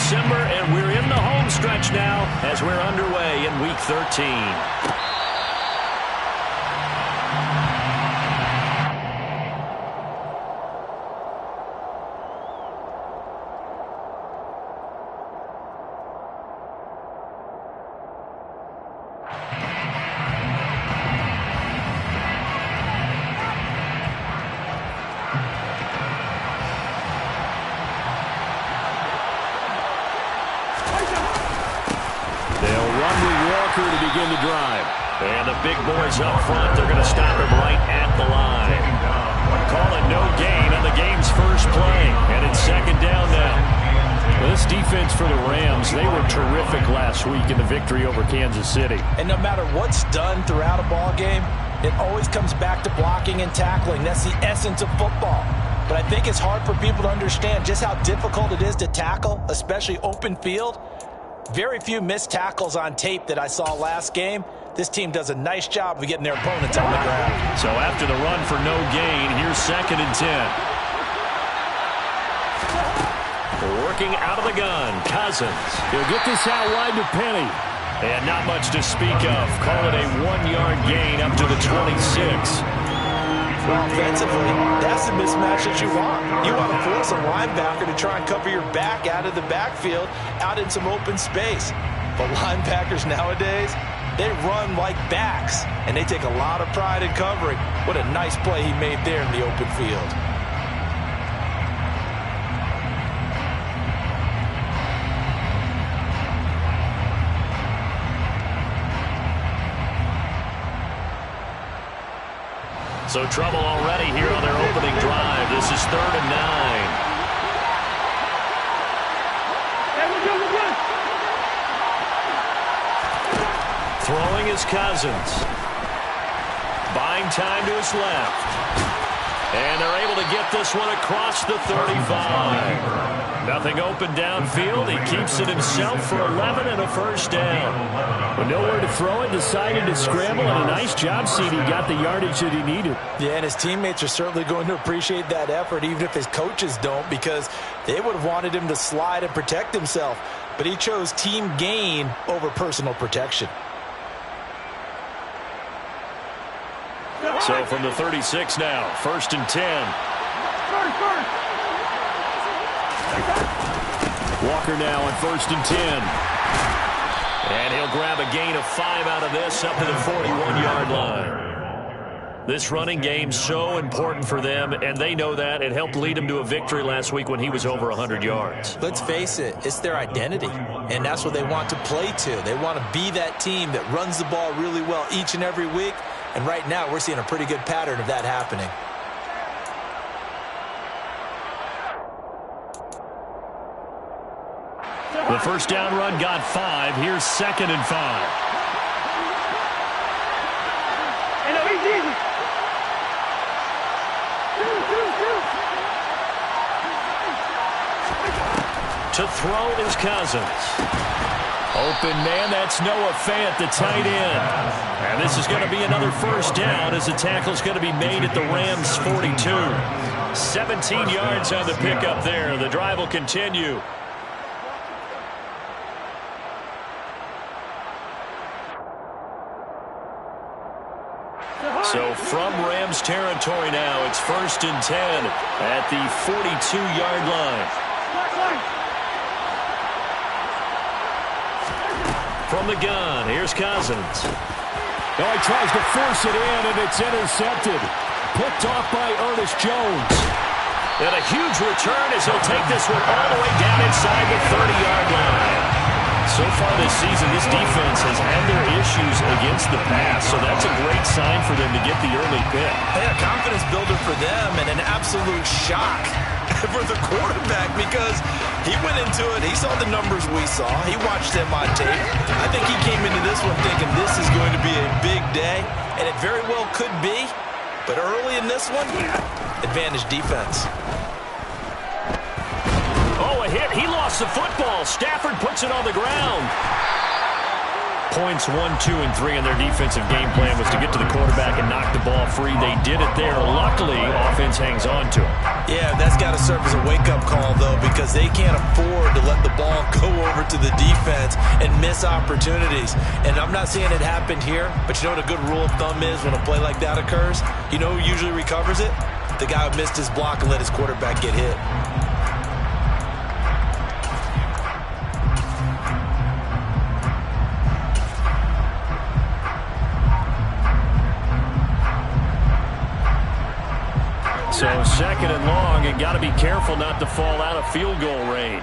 December, and we're in the home stretch now as we're underway in Week 13. To begin the drive. And the big boys up front, they're going to stop him right at the line. Call it no gain on the game's first play. And it's second down now. Well, this defense for the Rams, they were terrific last week in the victory over Kansas City. And no matter what's done throughout a ball game, it always comes back to blocking and tackling. That's the essence of football. But I think it's hard for people to understand just how difficult it is to tackle, especially open field. Very few missed tackles on tape that I saw last game. This team does a nice job of getting their opponents on the ground. So after the run for no gain, here's 2nd and 10. Working out of the gun, Cousins. He'll get this out wide to Penny. And not much to speak of. Call it a 1-yard gain up to the 26. Well, offensively, that's the mismatch that you want. You want to force a linebacker to try and cover your back out of the backfield, out in some open space. But linebackers nowadays, they run like backs, and they take a lot of pride in covering. What a nice play he made there in the open field. So trouble already here on their opening drive. This is 3rd and 9. Throwing is Cousins. Buying time to his left. And they're able to get this one across the 35. Nothing open downfield. He keeps it himself for 11 and a first down. But nowhere to throw it, decided to scramble, and a nice job, CD. Got the yardage that he needed. Yeah, and his teammates are certainly going to appreciate that effort, even if his coaches don't, because they would have wanted him to slide and protect himself. But he chose team gain over personal protection. So from the 36 now, 1st and 10. Walker now on 1st and 10. And he'll grab a gain of 5 out of this up to the 41-yard line. This running game's so important for them, and they know that. It helped lead him to a victory last week when he was over 100 yards. Let's face it, it's their identity, and that's what they want to play to. They want to be that team that runs the ball really well each and every week, and right now we're seeing a pretty good pattern of that happening. The first down run got 5. Here's 2nd and 5. To throw is Cousins. Open man, that's Noah Fant, the tight end. And this is going to be another first down as the tackle's going to be made at the Rams' 42. 17 yards on the pickup there. The drive will continue. So from Rams territory now, it's 1st and 10 at the 42-yard line. From the gun, here's Cousins. Oh, he tries to force it in, and it's intercepted. Picked off by Ernest Jones. And a huge return as he'll take this one all the way down inside the 30-yard line. So far this season, this defense has had their issues against the pass, so that's a great sign for them to get the early pick. Yeah, confidence builder for them and an absolute shock for the quarterback because he went into it. He saw the numbers we saw. He watched them on tape. I think he came into this one thinking this is going to be a big day, and it very well could be. But early in this one, advantage defense. Oh, a hit. He lost the football. Stafford puts it on the ground. Points 1, 2, and 3 in their defensive game plan was to get to the quarterback and knock the ball free. They did it there. Luckily, offense hangs on to it. Yeah, that's got to serve as a wake-up call, though, because they can't afford to let the ball go over to the defense and miss opportunities. And I'm not saying it happened here, but you know what a good rule of thumb is when a play like that occurs? You know who usually recovers it? The guy who missed his block and let his quarterback get hit. So 2nd and long, and got to be careful not to fall out of field goal range.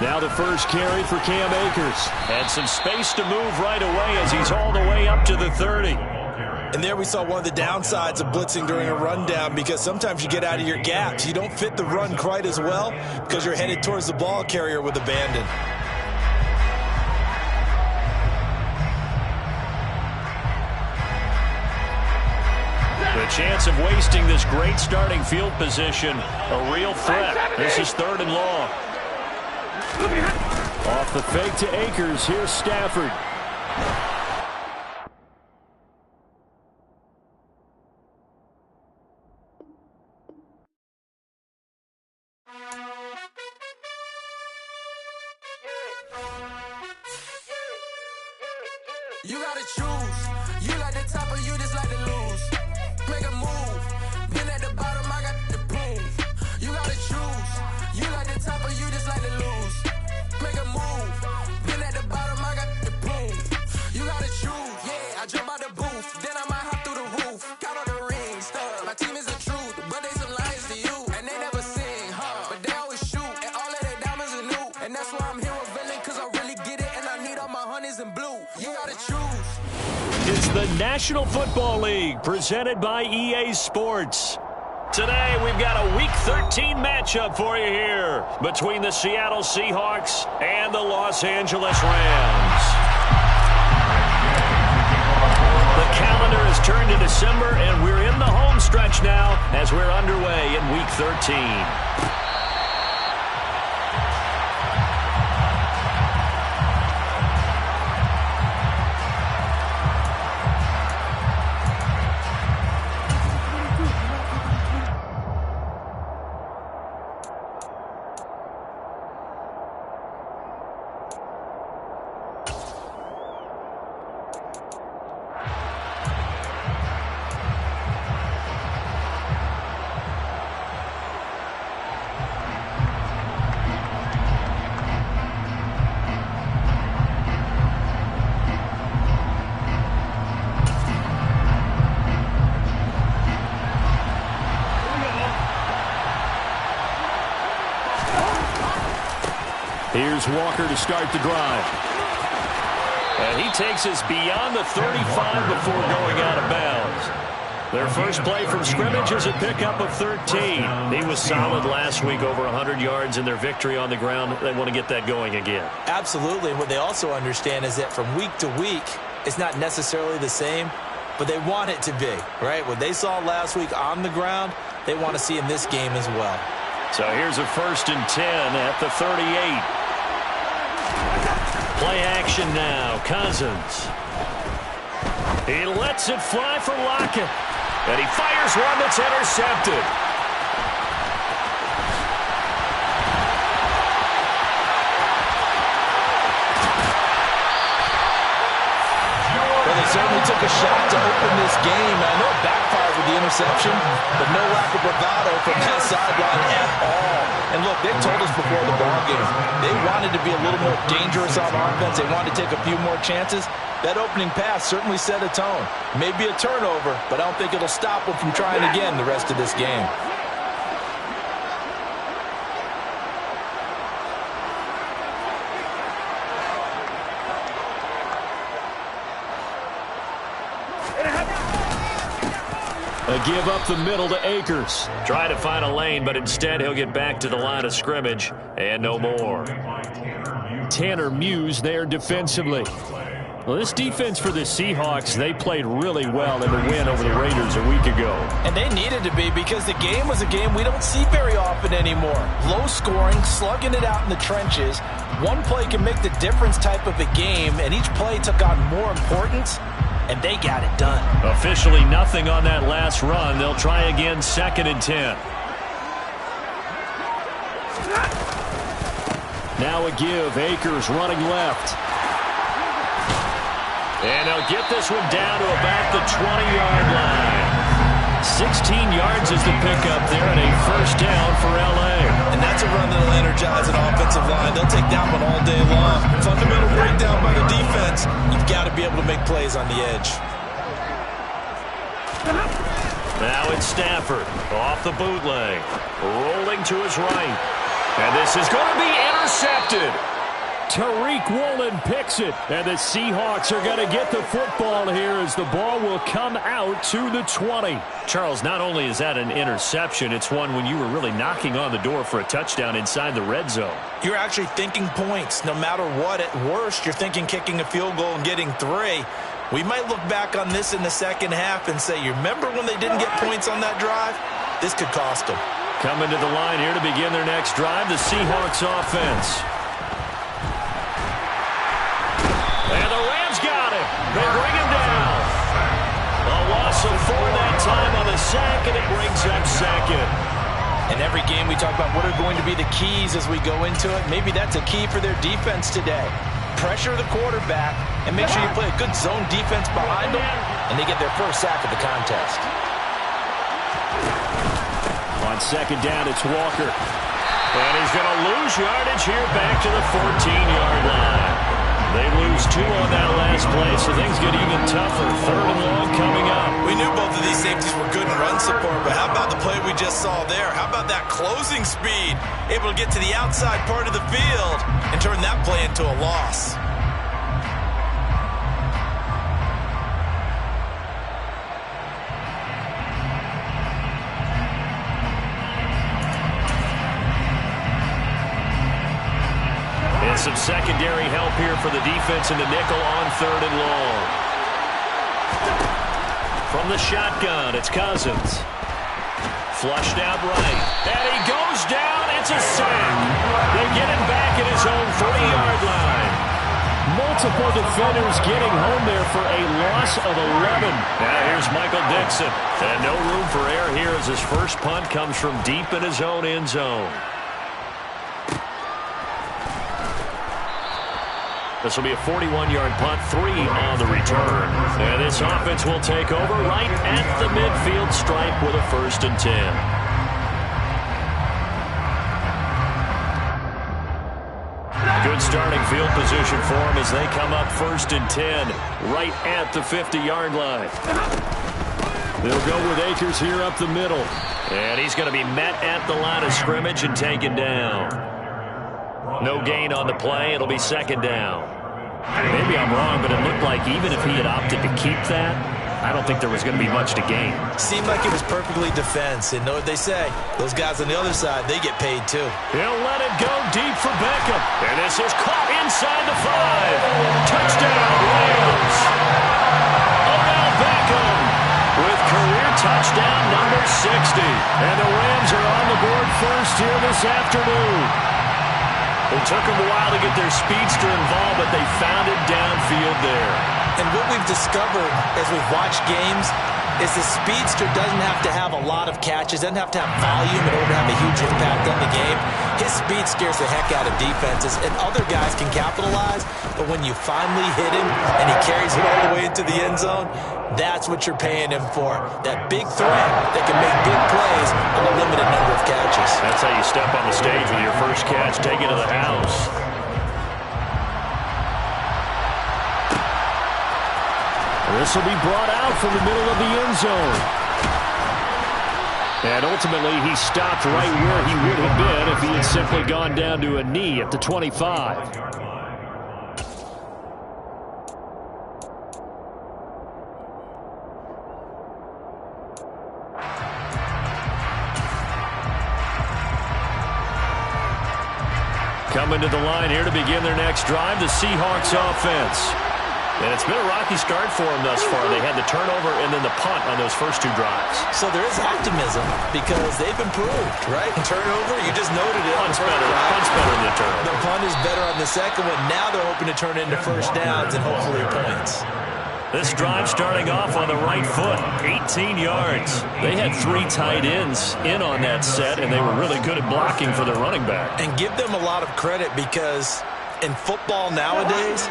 Now the first carry for Cam Akers. And some space to move right away as he's hauled away up to the 30. And there we saw one of the downsides of blitzing during a rundown, because sometimes you get out of your gaps. You don't fit the run quite as well because you're headed towards the ball carrier with abandon. The chance of wasting this great starting field position, a real threat. This is 3rd and long. Off the fake to Akers, here's Stafford. You gotta choose. You like the top or you just like to lose. Make a move. Been at the bottom, I got the proof. You gotta choose. You like the top or you just like to lose. Make a move. Been at the bottom, I got the proof. You gotta choose. Yeah, I jump out the booth. Then I might hop through the roof. Count all the rings. My team is the truth, but they some liars to you. And they never sing, but they always shoot. And all of their diamonds are new. And that's why I'm here revealing, cause I really get it. And I need all my honeys in blue. You gotta choose. It's the National Football League, presented by EA Sports. Today, we've got a Week 13 matchup for you here between the Seattle Seahawks and the Los Angeles Rams. The calendar has turned to December, and we're in the home stretch now as we're underway in Week 13. Here's Walker to start the drive. And he takes us beyond the 35 before going out of bounds. Their first play from scrimmage is a pickup of 13. He was solid last week, over 100 yards in their victory on the ground. They want to get that going again. Absolutely. What they also understand is that from week to week, it's not necessarily the same, but they want it to be, right? What they saw last week on the ground, they want to see in this game as well. So here's a 1st and 10 at the 38. Play action now. Cousins. He lets it fly for Lockett. And he fires one that's intercepted. Well, they certainly took a shot to open this game. I know it backfired with the interception, but no lack of bravado from that sideline at all. And look, they told us before the ball game, they wanted to be a little more dangerous on offense. They wanted to take a few more chances. That opening pass certainly set a tone. Maybe a turnover, but I don't think it'll stop them from trying again the rest of this game. A give up the middle to Akers. Try to find a lane, but instead he'll get back to the line of scrimmage and no more. Tanner Muse there defensively. Well, this defense for the Seahawks, they played really well in the win over the Raiders a week ago. And they needed to be, because the game was a game we don't see very often anymore. Low scoring, slugging it out in the trenches. One play can make the difference type of a game, and each play took on more importance. and they got it done. Officially nothing on that last run. They'll try again, 2nd and 10. Now a give. Akers running left. And they'll get this one down to about the 20-yard line. 16 yards is the pickup there, and a first down for LA. And that's a run that'll energize an offensive line. They'll take that one all day long. Fundamental breakdown by the defense. You've got to be able to make plays on the edge. Now it's Stafford off the bootleg, rolling to his right. And this is going to be intercepted. Tariq Woolen picks it, and the Seahawks are going to get the football here as the ball will come out to the 20. Charles, not only is that an interception, it's one when you were really knocking on the door for a touchdown inside the red zone. You're actually thinking points. No matter what, at worst, you're thinking kicking a field goal and getting 3. We might look back on this in the second half and say, you remember when they didn't get points on that drive? This could cost them. Coming to the line here to begin their next drive, the Seahawks offense. And the Rams got him. They bring him down. A loss of 4 that time on the sack, and it brings up 2nd. In every game we talk about what are going to be the keys as we go into it. Maybe that's a key for their defense today. Pressure the quarterback and make sure you play a good zone defense behind them, and they get their first sack of the contest. On 2nd down, it's Walker. And he's going to lose yardage here back to the 14-yard line. They lose 2 on that last play, so things get even tougher. 3rd and long coming up. We knew both of these safeties were good in run support, but how about the play we just saw there? How about that closing speed? Able to get to the outside part of the field and turn that play into a loss. Some secondary help here for the defense in the nickel on 3rd and long. From the shotgun, it's Cousins. Flushed out right. And he goes down. It's a sack. They get him back at his own 3-yard line. Multiple defenders getting home there for a loss of 11. Now here's Michael Dixon. And no room for error here as his first punt comes from deep in his own end zone. This will be a 41-yard punt, 3 on the return. And this offense will take over right at the midfield stripe with a 1st and 10. Good starting field position for them as they come up 1st and 10 right at the 50-yard line. They'll go with Akers here up the middle. And he's going to be met at the line of scrimmage and taken down. No gain on the play. It'll be 2nd down. Maybe I'm wrong, but it looked like even if he had opted to keep that, I don't think there was going to be much to gain. Seemed like it was perfectly defense. And know what they say? Those guys on the other side, they get paid too. He'll let it go deep for Beckham. And this is caught inside the 5. Touchdown, Rams. Odell Beckham with career touchdown number 60. And the Rams are on the board first here this afternoon. It took them a while to get their speedster involved, but they found it downfield there. And what we've discovered as we've watched games is the speedster doesn't have to have a lot of catches, doesn't have to have volume in order to have a huge impact on the game. His speed scares the heck out of defenses, and other guys can capitalize, but when you finally hit him and he carries it all the way into the end zone, that's what you're paying him for. That big threat that can make big plays on a limited number of catches. That's how you step on the stage with your first catch. Take it to the house. This will be brought out from the middle of the end zone. And ultimately, he stopped right where he would have been if he had simply gone down to a knee at the 25. Coming to the line here to begin their next drive, the Seahawks offense. And it's been a rocky start for them thus far. They had the turnover and then the punt on those first 2 drives. So there is optimism because they've improved, right? Turnover, you just noted it. Punt's better than the turnover. The punt is better on the second one. Now they're hoping to turn into first downs and hopefully points. This drive starting off on the right foot, 18 yards. They had 3 tight ends in on that set, and they were really good at blocking for their running back. And give them a lot of credit because in football nowadays,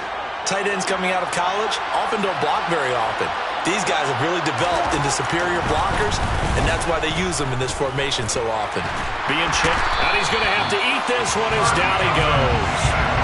tight ends coming out of college often don't block very often. These guys have really developed into superior blockers, and that's why they use them in this formation so often. Being checked, and he's going to have to eat this one as down he goes.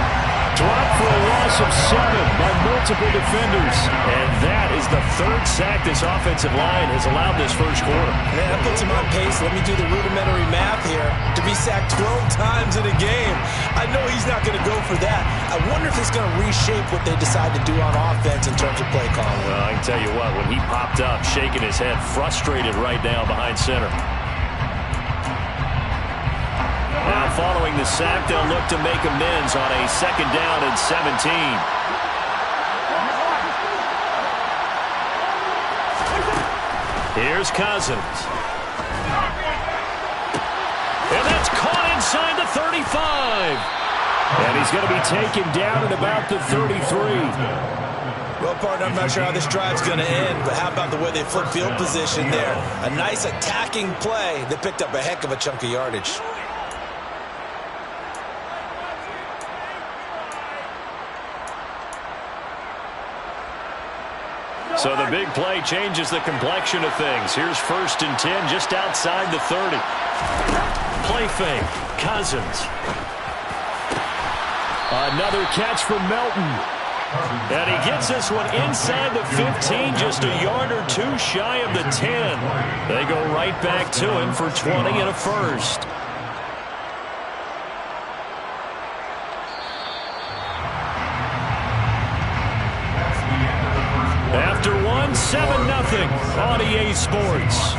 Dropped for a loss of 7 by multiple defenders. And that is the 3rd sack this offensive line has allowed this first quarter. Man, that puts him on pace. Let me do the rudimentary math here. To be sacked 12 times in a game. I know he's not going to go for that. I wonder if it's going to reshape what they decide to do on offense in terms of play calling. Well, I can tell you what, when he popped up, shaking his head, frustrated right now behind center. Now, following the sack, they'll look to make amends on a 2nd down and 17. Here's Cousins. And that's caught inside the 35. And he's going to be taken down at about the 33. Well, partner, I'm not sure how this drive's going to end, but how about the way they flip field position there? A nice attacking play that picked up a heck of a chunk of yardage. So the big play changes the complexion of things. Here's 1st and 10 just outside the 30. Play fake. Cousins. Another catch from Melton. And he gets this one inside the 15, just a yard or 2 shy of the 10. They go right back to him for 20 and a first. After 1, 7-0 on EA Sports.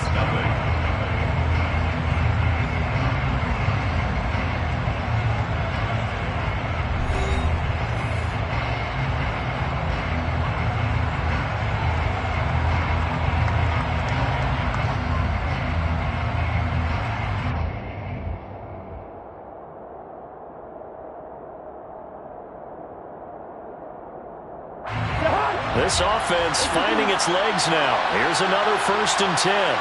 This offense finding its legs now. Here's another 1st and 10.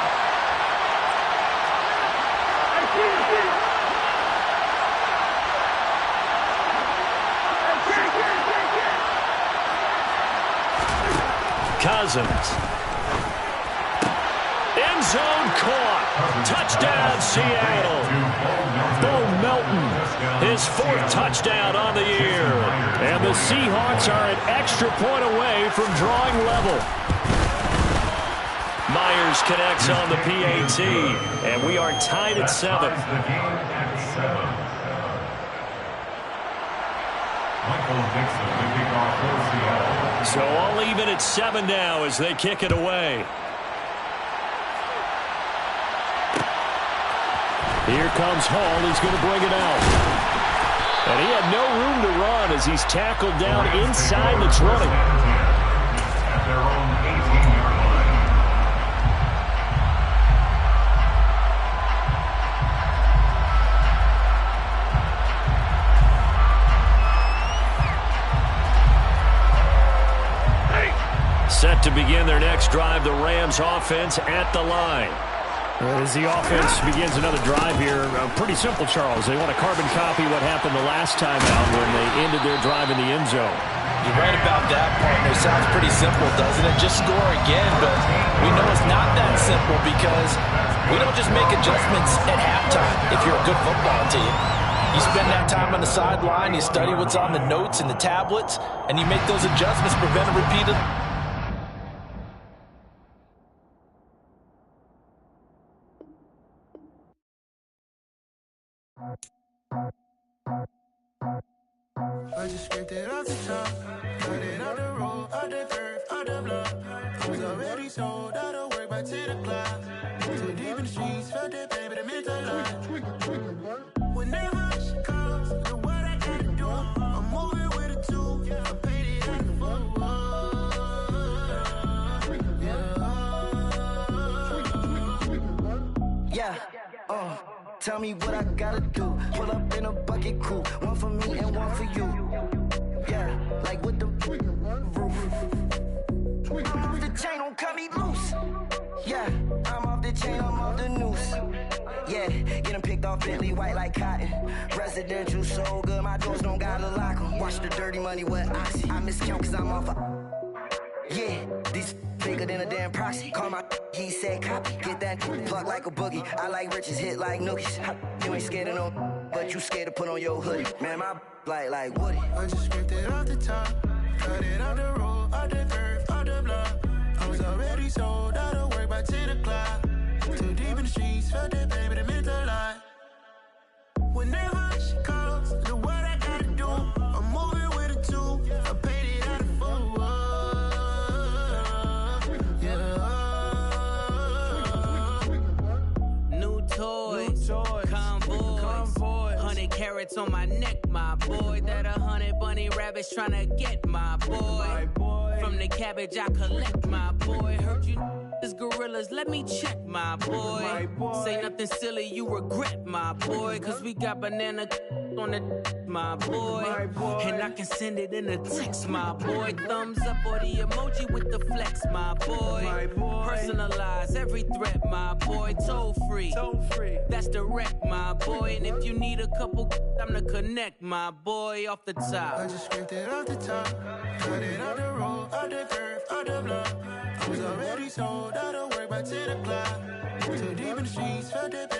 Cousins. End zone caught. Touchdown, Seattle. Bo Melton, his 4th touchdown on the year. And the Seahawks are an extra point away from drawing level. Myers connects on the PAT, and we are tied at 7. So all even at 7 now as they kick it away. Here comes Hall. He's going to bring it out. And he had no room to run as he's tackled down inside the 20. Set to begin their next drive, the Rams offense at the line. As the offense begins another drive here, pretty simple, Charles. They want to carbon copy what happened the last time out when they ended their drive in the end zone. You're right about that, partner. Sounds pretty simple, doesn't it? Just score again, but we know it's not that simple because we don't just make adjustments at halftime if you're a good football team. You spend that time on the sideline, you study what's on the notes and the tablets, and you make those adjustments, prevent a repeat of... I just scraped it off the top, cut it out the road, out the curve, out the block. Was already sold, out of work by 10 o'clock. Too deep in the streets, felt that baby, the mental lie. Whenever she calls, know what I gotta do. I'm moving with a 2, I paid it in full. Yeah, tell me what I gotta do. Pull up in a bucket crew, one for me and one for you. Yeah, like with the roof. chain, don't cut me loose. Yeah, I'm off the chain, I'm off the noose. Yeah, get them picked off Bentley, white like cotton. Residential so good, my doors don't gotta lock them. Watch the dirty money with Oxy. I miscount cause I'm off yeah, these bigger than a damn proxy. Call my he said copy. Get that plug like a boogie. I like riches, hit like nookies. You ain't scared of no, but you scared to put on your hoodie. Man, my like Woody. I just scraped it off the top. Cut it on the road, on the curve, on the block. I was already sold out of work by 10 o'clock. Too deep in the streets, felt that baby, that meant a lot. Whenever she calls, know what I gotta do. I'm moving with a two. I paid it out of full. Yeah. New toys, convoy. 100 carats on my neck, my boy. That 100 bunny rabbits tryna get my boy. From the cabbage I collect, my boy. Heard you is gorillas, let me check, my boy. Say nothing silly, you regret, my boy. Cause we got banana on the my boy. And I can send it in a text, my boy. Thumbs up or the emoji with the flex, my boy. Personalize every threat, my boy. Toll free, that's direct, my boy. And if you need a couple, I'm to connect, my boy. Off the top, I just scraped it off the top. Cut it on the road, on the curve, on the block. I was already sold out of work by 10 o'clock. Too deep in the streets, felt that